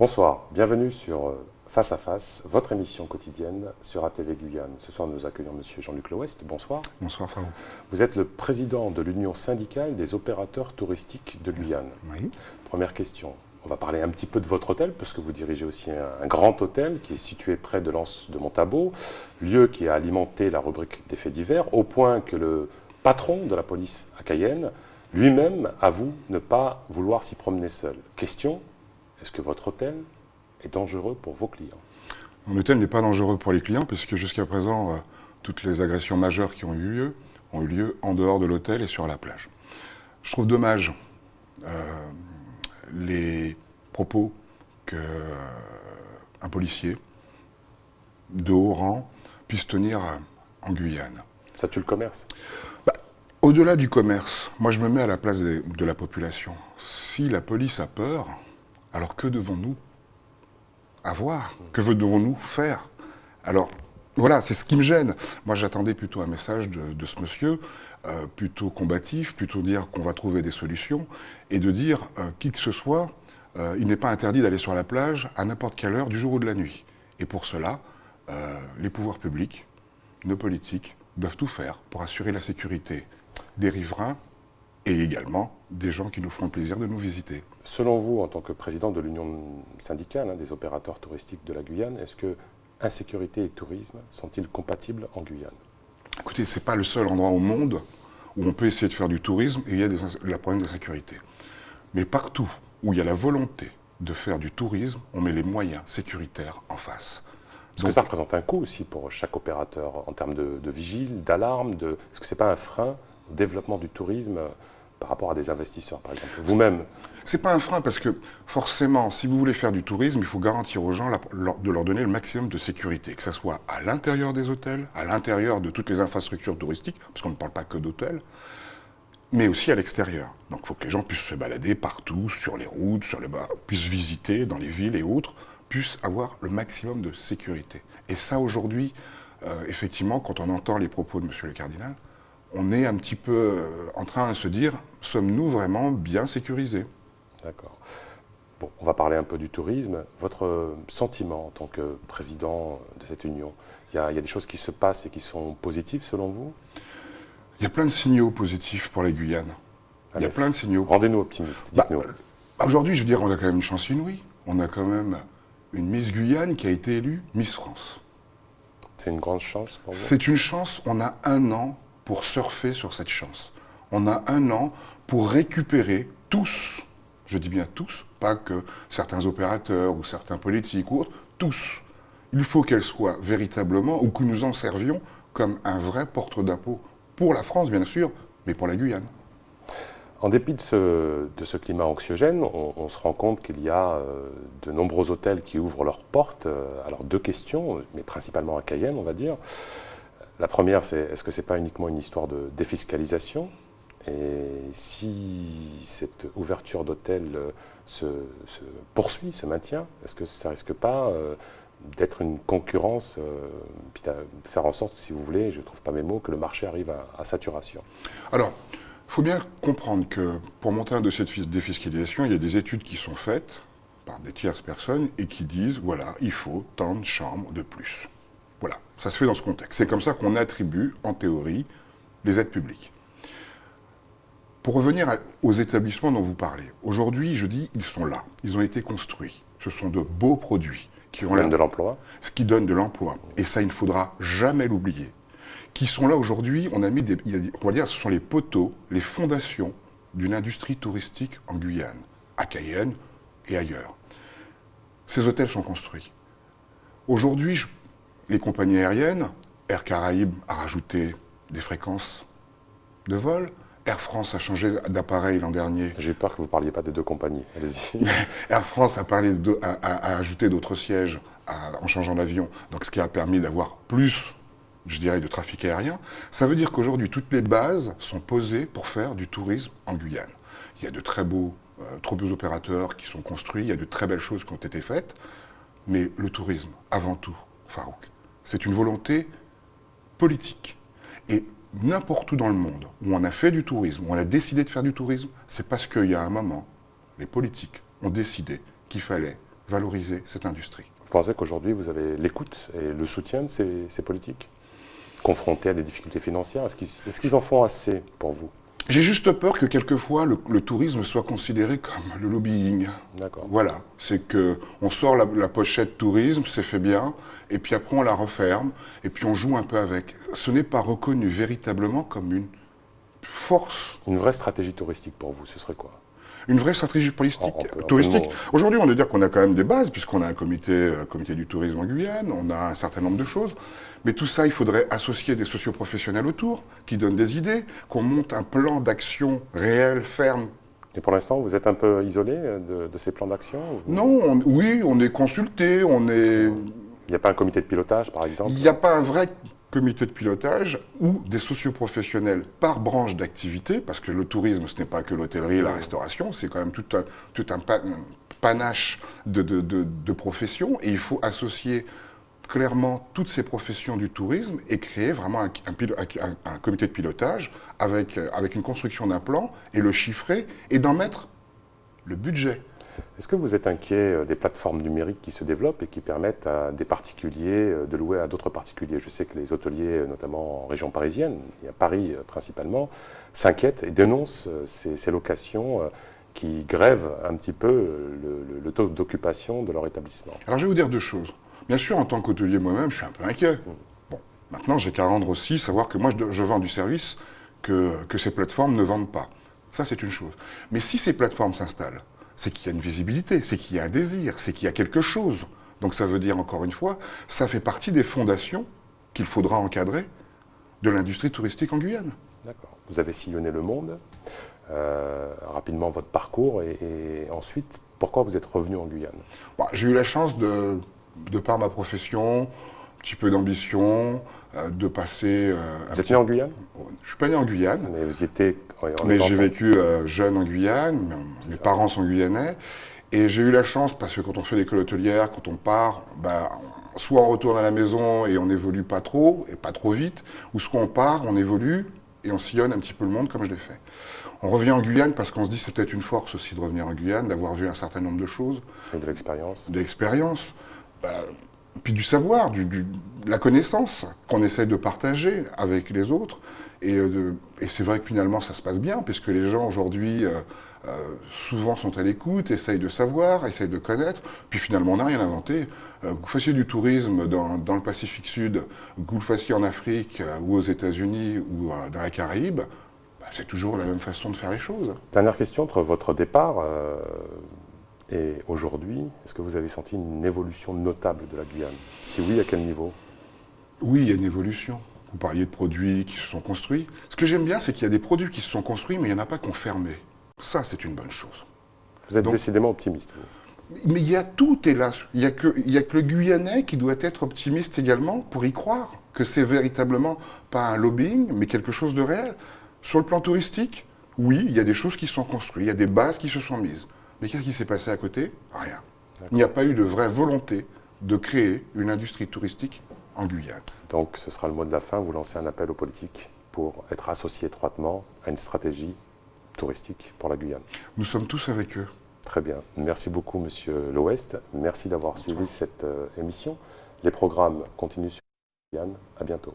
Bonsoir, bienvenue sur Face à Face, votre émission quotidienne sur ATV Guyane. Ce soir, nous accueillons M. Jean-Luc Lewest. Bonsoir. Bonsoir, Farouk. Vous êtes le président de l'Union syndicale des opérateurs touristiques de Guyane. Oui. Première question. On va parler un petit peu de votre hôtel, parce que vous dirigez aussi un grand hôtel qui est situé près de l'Anse de Montabault, lieu qui a alimenté la rubrique des faits divers, au point que le patron de la police à Cayenne lui-même avoue ne pas vouloir s'y promener seul. Question, est-ce que votre hôtel est dangereux pour vos clients? Mon hôtel n'est pas dangereux pour les clients, puisque jusqu'à présent, toutes les agressions majeures qui ont eu lieu en dehors de l'hôtel et sur la plage. Je trouve dommage les propos qu'un policier de haut rang puisse tenir en Guyane. Ça tue le commerce? Au-delà du commerce, moi je me mets à la place de la population. Si la police a peur, alors que devons-nous avoir? Que devons-nous faire? Alors, voilà, c'est ce qui me gêne. Moi, j'attendais plutôt un message de ce monsieur, plutôt combatif, plutôt dire qu'on va trouver des solutions, et de dire, qui que ce soit, il n'est pas interdit d'aller sur la plage à n'importe quelle heure du jour ou de la nuit. Et pour cela, les pouvoirs publics, nos politiques, doivent tout faire pour assurer la sécurité des riverains et également des gens qui nous font le plaisir de nous visiter. Selon vous, en tant que président de l'Union syndicale des opérateurs touristiques de la Guyane, est-ce que insécurité et tourisme sont-ils compatibles en Guyane? Écoutez, ce n'est pas le seul endroit au monde où on peut essayer de faire du tourisme et il y a le problème d'insécurité. Mais partout où il y a la volonté de faire du tourisme, on met les moyens sécuritaires en face. Est-ce que ça représente un coût aussi pour chaque opérateur en termes de vigile, d'alarme? Est-ce que ce n'est pas un frein au développement du tourisme par rapport à des investisseurs, par exemple? Vous-même? C'est pas un frein parce que forcément, si vous voulez faire du tourisme, il faut garantir aux gens de leur donner le maximum de sécurité, que ce soit à l'intérieur des hôtels, à l'intérieur de toutes les infrastructures touristiques, parce qu'on ne parle pas que d'hôtels, mais aussi à l'extérieur. Donc il faut que les gens puissent se balader partout, sur les routes, puissent visiter dans les villes et autres, puissent avoir le maximum de sécurité. Et ça, aujourd'hui, effectivement, quand on entend les propos de M. le cardinal, on est un petit peu en train de se dire, sommes-nous vraiment bien sécurisés? D'accord. Bon, on va parler un peu du tourisme. Votre sentiment en tant que président de cette union, il y a des choses qui se passent et qui sont positives selon vous? Il y a plein de signaux positifs pour la Guyane. Il y a plein de signaux. Rendez-nous optimistes, dites-nous. Aujourd'hui, je veux dire, on a quand même une chance inouïe. On a quand même une Miss Guyane qui a été élue Miss France. C'est une grande chance pour vous? C'est une chance, on a un an pour surfer sur cette chance. On a un an pour récupérer tous, je dis bien tous, pas que certains opérateurs ou certains politiques ou autres, tous. Il faut qu'elle soit véritablement, ou que nous en servions comme un vrai porte-drapeau pour la France, bien sûr, mais pour la Guyane. En dépit de ce climat anxiogène, on se rend compte qu'il y a de nombreux hôtels qui ouvrent leurs portes. Alors deux questions, mais principalement à Cayenne, on va dire. La première, c'est est-ce que ce n'est pas uniquement une histoire de défiscalisation? Et si cette ouverture d'hôtels se poursuit, se maintient, est-ce que ça ne risque pas d'être une concurrence, puis de faire en sorte, si vous voulez, je ne trouve pas mes mots, que le marché arrive à saturation? Alors, il faut bien comprendre que pour monter un dossier de défiscalisation, il y a des études qui sont faites par des tierces personnes et qui disent, voilà, il faut tant de chambres de plus. Voilà, ça se fait dans ce contexte. C'est comme ça qu'on attribue, en théorie, les aides publiques. Pour revenir aux établissements dont vous parlez, aujourd'hui, je dis, ils sont là. Ils ont été construits. Ce sont de beaux produits qui donnent de l'emploi. Ce qui donne de l'emploi. Et ça, il ne faudra jamais l'oublier. Qui sont là aujourd'hui, on va dire, ce sont les poteaux, les fondations d'une industrie touristique en Guyane, à Cayenne et ailleurs. Ces hôtels sont construits. Aujourd'hui, les compagnies aériennes, Air Caraïbes a rajouté des fréquences de vol, Air France a changé d'appareil l'an dernier. J'ai eu peur que vous ne parliez pas des deux compagnies, allez-y. Air France a ajouté d'autres sièges en changeant d'avion, donc ce qui a permis d'avoir plus, je dirais, de trafic aérien. Ça veut dire qu'aujourd'hui, toutes les bases sont posées pour faire du tourisme en Guyane. Il y a de très beaux opérateurs qui sont construits, il y a de très belles choses qui ont été faites, mais le tourisme, avant tout, Farouk, c'est une volonté politique. Et n'importe où dans le monde où on a fait du tourisme, où on a décidé de faire du tourisme, c'est parce qu'il y a un moment, les politiques ont décidé qu'il fallait valoriser cette industrie. Vous pensez qu'aujourd'hui, vous avez l'écoute et le soutien de ces politiques confrontés à des difficultés financières? Est-ce qu'ils en font assez pour vous? J'ai juste peur que quelquefois le tourisme soit considéré comme le lobbying. D'accord. Voilà, c'est qu'on sort la pochette tourisme, c'est fait bien, et puis après on la referme, et puis on joue un peu avec. Ce n'est pas reconnu véritablement comme une force. Une vraie stratégie touristique pour vous, ce serait quoi? Une vraie stratégie touristique. Aujourd'hui, on peut dire qu'on a quand même des bases, puisqu'on a un comité du tourisme en Guyane, on a un certain nombre de choses. Mais tout ça, il faudrait associer des socioprofessionnels autour, qui donnent des idées, qu'on monte un plan d'action réel, ferme. Et pour l'instant, vous êtes un peu isolé de ces plans d'action? Non, oui, on est consulté, on est... Il n'y a pas un comité de pilotage, par exemple? Il n'y a pas un vrai comité de pilotage ou des socioprofessionnels par branche d'activité, parce que le tourisme, ce n'est pas que l'hôtellerie et la restauration, c'est quand même tout un panache de professions, et il faut associer clairement toutes ces professions du tourisme et créer vraiment un comité de pilotage avec une construction d'un plan et le chiffrer et d'en mettre le budget. Est-ce que vous êtes inquiet des plateformes numériques qui se développent et qui permettent à des particuliers de louer à d'autres particuliers? Je sais que les hôteliers, notamment en région parisienne, et à Paris principalement, s'inquiètent et dénoncent ces locations qui grèvent un petit peu le taux d'occupation de leur établissement. Alors je vais vous dire deux choses. Bien sûr, en tant qu'hôtelier moi-même, je suis un peu inquiet. Bon, maintenant j'ai qu'à rendre aussi, savoir que moi je vends du service que ces plateformes ne vendent pas. Ça c'est une chose. Mais si ces plateformes s'installent, c'est qu'il y a une visibilité, c'est qu'il y a un désir, c'est qu'il y a quelque chose. Donc ça veut dire, encore une fois, ça fait partie des fondations qu'il faudra encadrer de l'industrie touristique en Guyane. D'accord. Vous avez sillonné le monde, rapidement votre parcours, et ensuite, pourquoi vous êtes revenu en Guyane? Bon, j'ai eu la chance, de par ma profession, un petit peu d'ambition, de passer... Vous êtes né en Guyane? Je ne suis pas né en Guyane. Mais vous y étiez... Mais j'ai vécu jeune en Guyane, mes parents sont guyanais, et j'ai eu la chance, parce que quand on fait l'école hôtelière, quand on part, soit on retourne à la maison et on n'évolue pas trop, et pas trop vite, ou soit on part, on évolue, et on sillonne un petit peu le monde comme je l'ai fait. On revient en Guyane parce qu'on se dit c'est peut-être une force aussi de revenir en Guyane, d'avoir vu un certain nombre de choses. Et de l'expérience. De l'expérience. Puis du savoir, de la connaissance qu'on essaie de partager avec les autres. Et c'est vrai que finalement ça se passe bien, puisque les gens aujourd'hui souvent sont à l'écoute, essayent de savoir, essayent de connaître. Puis finalement on n'a rien inventé. Que vous fassiez du tourisme dans le Pacifique Sud, que vous le fassiez en Afrique ou aux États-Unis ou dans la Caraïbe, c'est toujours la même façon de faire les choses. Dernière question, entre votre départ et aujourd'hui, est-ce que vous avez senti une évolution notable de la Guyane? Si oui, à quel niveau? Oui, il y a une évolution. Vous parliez de produits qui se sont construits. Ce que j'aime bien, c'est qu'il y a des produits qui se sont construits, mais il n'y en a pas qui ont fermé. Ça, c'est une bonne chose. Vous êtes décidément optimiste, vous. Mais il y a tout, hélas. Il n'y a que le Guyanais qui doit être optimiste également pour y croire, que c'est véritablement pas un lobbying, mais quelque chose de réel. Sur le plan touristique, oui, il y a des choses qui sont construites, il y a des bases qui se sont mises. Mais qu'est-ce qui s'est passé à côté? Rien. Il n'y a pas eu de vraie volonté de créer une industrie touristique en Guyane. Donc ce sera le mot de la fin, vous lancez un appel aux politiques pour être associés étroitement à une stratégie touristique pour la Guyane. Nous sommes tous avec eux. Très bien. Merci beaucoup, Monsieur Loest. Merci d'avoir suivi cette émission. Les programmes continuent sur Guyane. À bientôt.